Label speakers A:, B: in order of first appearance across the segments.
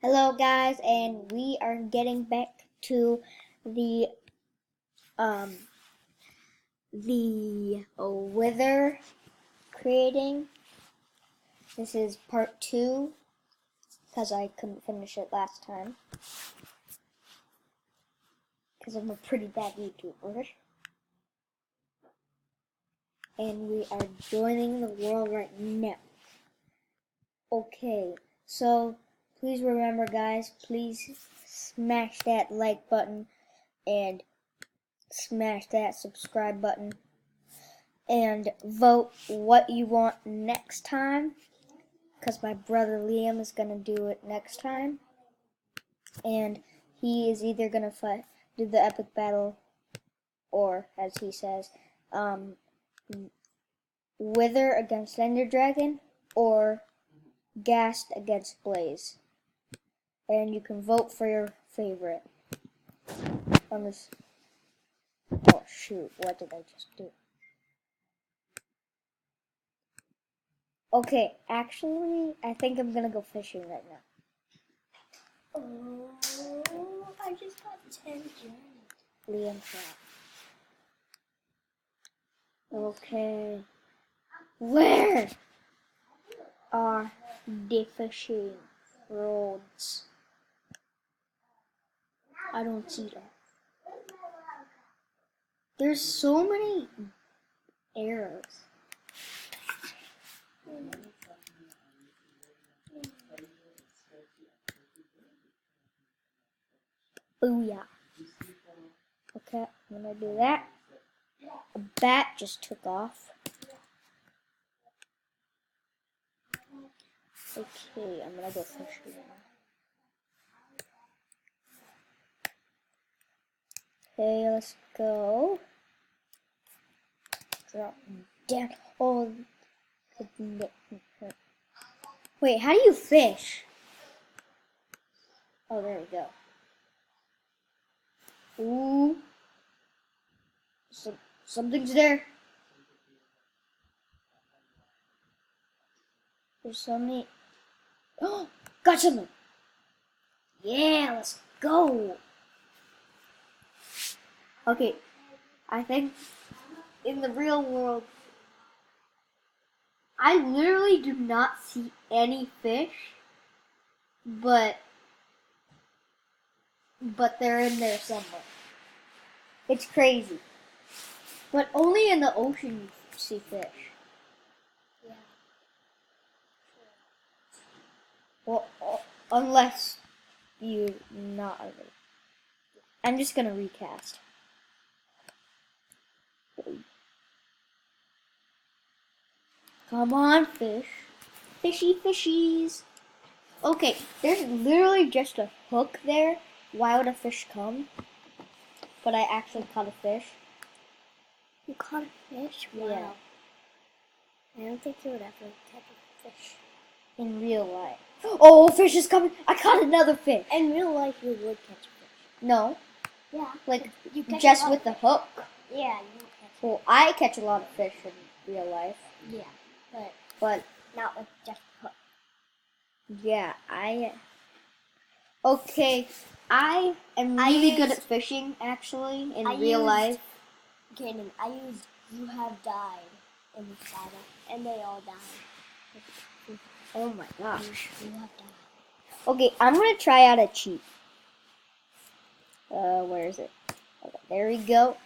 A: Hello guys, and we are getting back to the um wither creating. This is part 2 because I couldn't finish it last time because I'm a pretty bad YouTuber. And we are joining the world right now. Okay, so please remember guys, please smash that like button and smash that subscribe button and vote what you want next time, because my brother Liam is gonna do it next time, and he is either gonna do the epic battle, or as he says, Wither against Ender Dragon, or Ghast against Blaze, and you can vote for your favorite on this. Oh shoot! What did I just do? Okay, actually, I think I'm gonna go fishing right now.
B: Oh, I just got 10 gems.
A: Liam shot. Okay. Where are the fishing roads? I don't see them. There's so many arrows. Booyah. Okay, I'm gonna do that. A bat just took off. Okay, I'm gonna go fishing now. Okay, let's go. Drop down. Oh, wait, how do you fish? Oh, there we go. Ooh. Something's there. There's so many. Oh, got something. Yeah, let's go. Okay, I think in the real world, I literally do not see any fish, but they're in there somewhere. It's crazy. But only in the ocean you see fish.
B: Yeah.
A: Well, unless you not. I'm just gonna recast. Come on, fish. Fishy fishies. Okay, there's literally just a hook there. Why would a fish come? But I actually caught a fish.
B: You caught a fish? Wow.
A: Yeah.
B: I don't think you would ever catch a fish.
A: In real life. Oh, fish is coming! I caught another fish!
B: In real life, you would catch a fish.
A: No.
B: Yeah.
A: Like,
B: you catch
A: just with the hook.
B: Yeah, you would catch
A: Well, I catch a lot of fish in real life.
B: Yeah,
A: But
B: not with just a hook.
A: yeah, okay, I am really good at fishing, actually, in real life.
B: Kaden, I used You Have Died in the saga, and they all died.
A: Oh my gosh.
B: You have died.
A: Okay, I'm gonna try out a cheat. Where is it? Okay, there we go.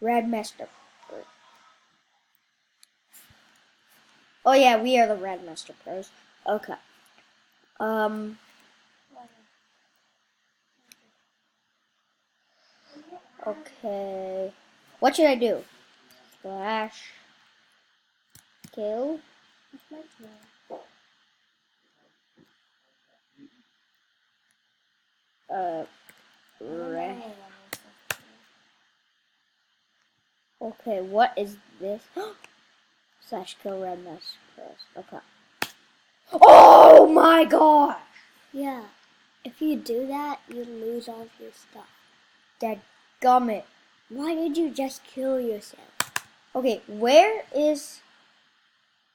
A: Red Master. Oh yeah, we are the Red Master Pros. Okay. Okay. What should I do? Splash. Kill. Red. Okay, what is this? Slash kill Red Master Pros. Okay. Oh my gosh!
B: Yeah. If you do that, you lose all of your stuff.
A: Dadgummit.
B: Why did you just kill yourself?
A: Okay, where is...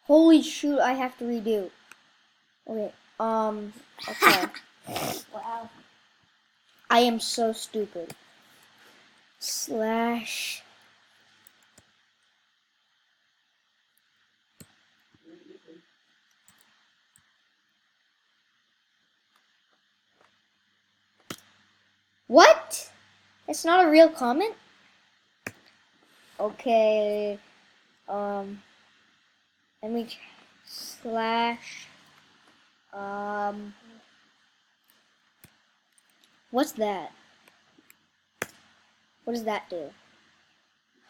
A: Holy shoot, I have to redo. Okay. Okay.
B: Wow.
A: I am so stupid. Slash. What? It's not a real comment? Okay. Let me slash. What's that? What does that do?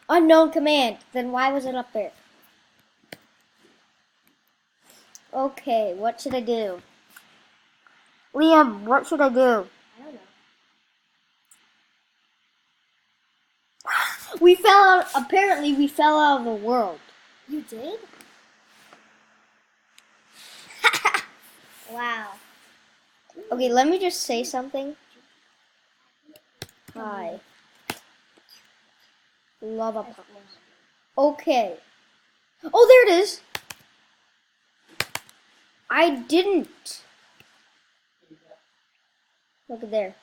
A: Unknown command. Then why was it up there? Okay, what should I do? Liam, what should I do?
B: I don't know.
A: We fell out. Apparently, we fell out of the world.
B: You did? Wow.
A: Okay, let me just say something. Hi. Lava puddles. Okay. Oh, there it is. I didn't. Look at there.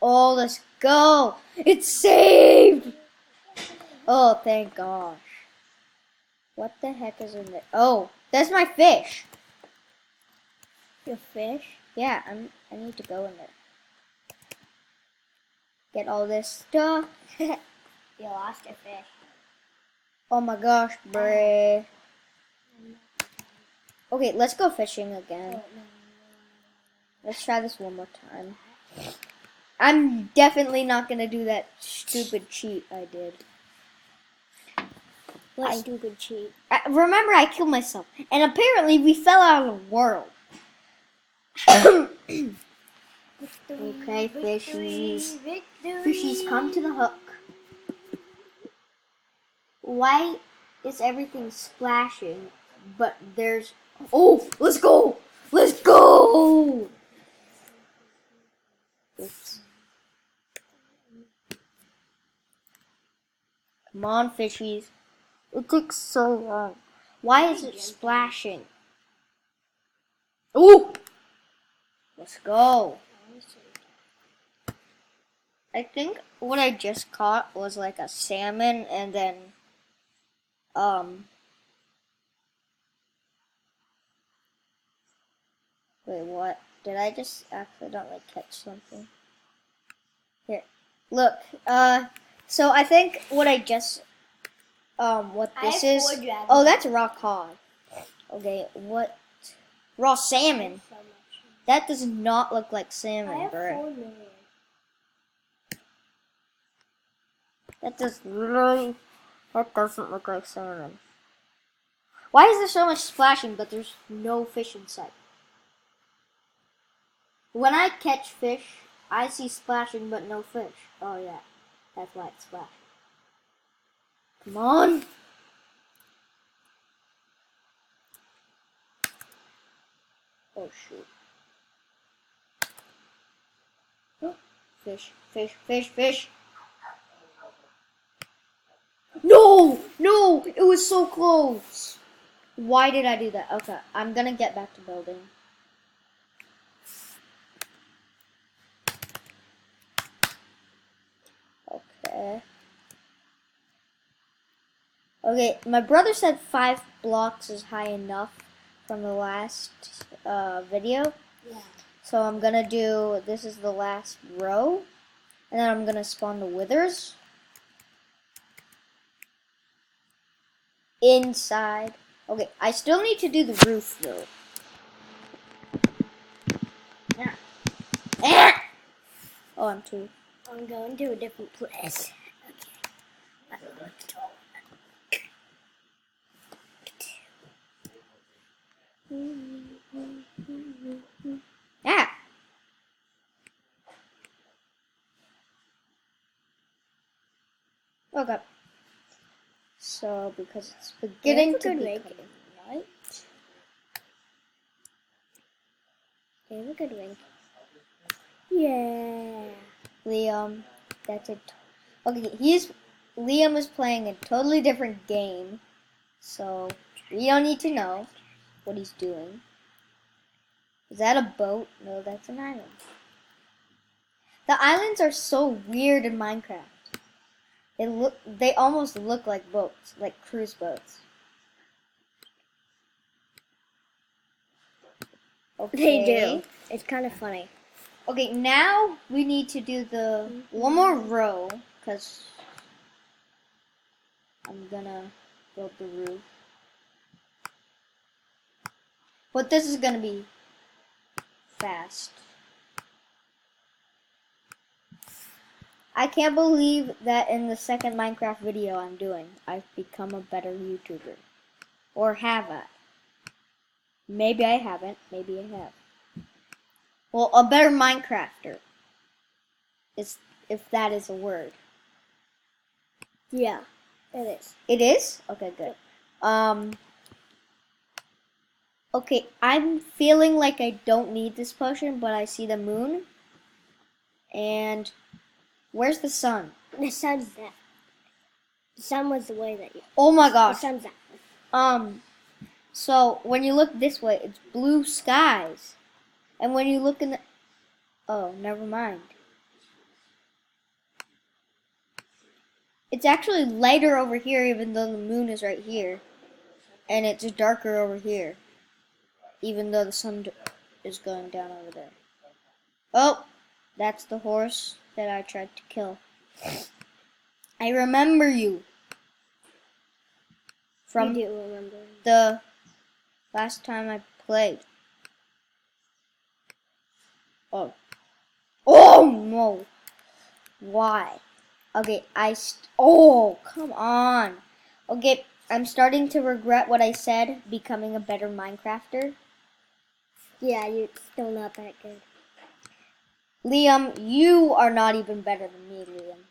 A: Oh, let's go. It's saved. Oh, thank gosh. What the heck is in there? Oh, that's my fish.
B: Your fish?
A: Yeah, I need to go in there. Get all this stuff.
B: You lost your fish.
A: Oh my gosh, bruh. Okay, let's go fishing again. Let's try this one more time. I'm definitely not gonna do that stupid cheat I did.
B: What stupid cheat?
A: Remember, I killed myself, and apparently we fell out of the world. Okay, fishies. Fishies, come to the hook. Why is everything splashing, but there's... Oh, let's go! Let's go! Oops. Come on, fishies. It takes so long. Why is it splashing? Ooh! Let's go. I think what I just caught was like a salmon and then, wait, what? Did I just accidentally catch something? Here, look, so I think what I just, what this is. Oh, that's raw cod. Okay, what? Raw salmon. That does not look like
B: I
A: salmon,
B: have
A: bro.
B: 4 million.
A: That doesn't look like salmon. Why is there so much splashing, but there's no fish in sight? When I catch fish, I see splashing, but no fish. Oh yeah, that's why it's splashing. Come on! Oh shoot. Oh, fish, fish, fish, fish! No! No! It was so close! Why did I do that? Okay, I'm gonna get back to building. Okay. Okay, my brother said 5 blocks is high enough from the last video.
B: Yeah.
A: So I'm gonna do, this is the last row, and then I'm gonna spawn the withers inside. Okay, I still need to do the roof though. Yeah. Oh, I'm too.
B: I'm going to a different place.
A: Yeah. Okay. So because it's beginning to be
B: right? They have a good rank. Yeah.
A: Liam, that's it. Okay, Liam is playing a totally different game, so we don't need to know what he's doing. Is that a boat? No, that's an island. The islands are so weird in Minecraft. They almost look like boats, like cruise boats.
B: They do. It's kind of funny.
A: Okay, now we need to do the one more row, because I'm gonna build the roof. But this is gonna be fast. I can't believe that in the second Minecraft video I'm doing, I've become a better YouTuber. Or have I? Maybe I haven't, maybe I have. Well, a better Minecrafter. If that is a word.
B: Yeah, it is.
A: It is? Okay, good. Okay, I'm feeling like I don't need this potion, but I see the moon. And where's the sun?
B: The sun's that. The sun was the way that you.
A: Oh my
B: The
A: gosh.
B: sun's that.
A: So when you look this way, it's blue skies. And when you look in the... Oh, never mind. It's actually lighter over here even though the moon is right here. And it's darker over here. Even though the sun is going down over there. Oh, that's the horse that I tried to kill. I remember you. From
B: You do remember.
A: the last time I played. Oh. Oh no. Why? Okay, oh, come on. Okay, I'm starting to regret what I said, becoming a better Minecrafter.
B: Yeah, you're still not that good.
A: Liam, you are not even better than me, Liam.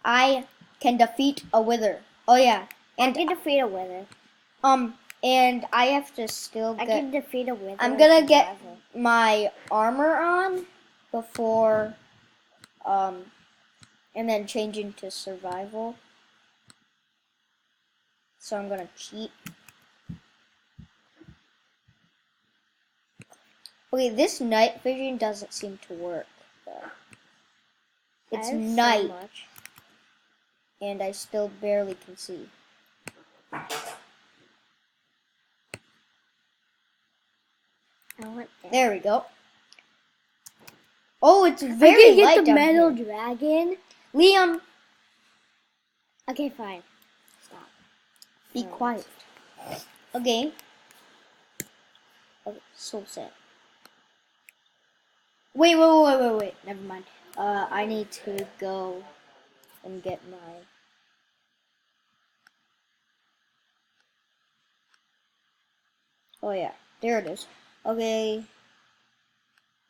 A: I can defeat a wither. Oh yeah.
B: I can defeat a wither.
A: And I have to still
B: I
A: get...
B: can defeat a wither.
A: I'm gonna get my armor on before, and then change into survival. So I'm gonna cheat. Okay, this night vision doesn't seem to work, though. It's night,
B: so much.
A: and I still barely can see.
B: I want that.
A: There we go. Oh, it's very
B: get
A: light
B: the
A: down
B: metal
A: here.
B: dragon.
A: Liam,
B: Okay, fine. Stop.
A: be quiet. Okay. Okay, so sad. Wait. Never mind. I need to go and get my... Oh yeah, there it is. Okay.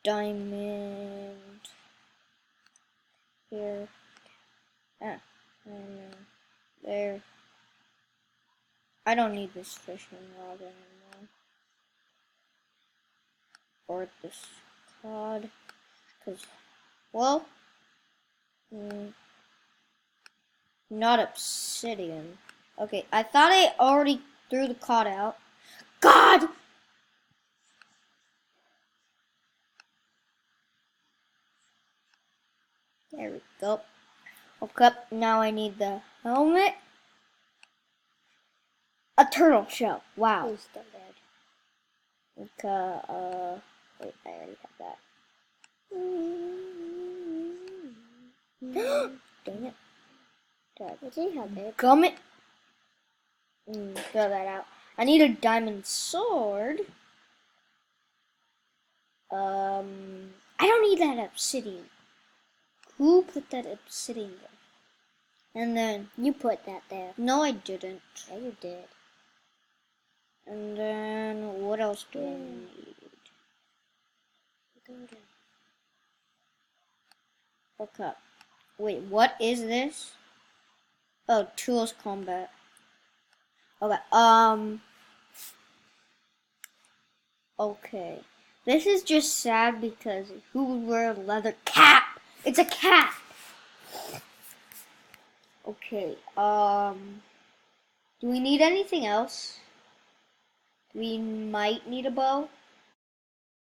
A: Diamond. Here. There. I don't need this fishing rod anymore. Or this cod. Because, well, not obsidian. Okay, I thought I already threw the cod out. God! There we go. Okay, now I need the helmet. A turtle shell. Wow.
B: He's still dead.
A: Okay, wait, I already have that. Dang it.
B: Let's see how big.
A: Gummit. Throw that out. I need a diamond sword. I don't need that obsidian. Who put that obsidian there? And then...
B: You put that there.
A: No, I didn't.
B: Yeah, you did.
A: And then, what else do I need? Okay. Wait, what is this? Oh, tools combat. Okay, okay. This is just sad because who would wear a leather cap? It's a cap! Okay, do we need anything else? We might need a bow.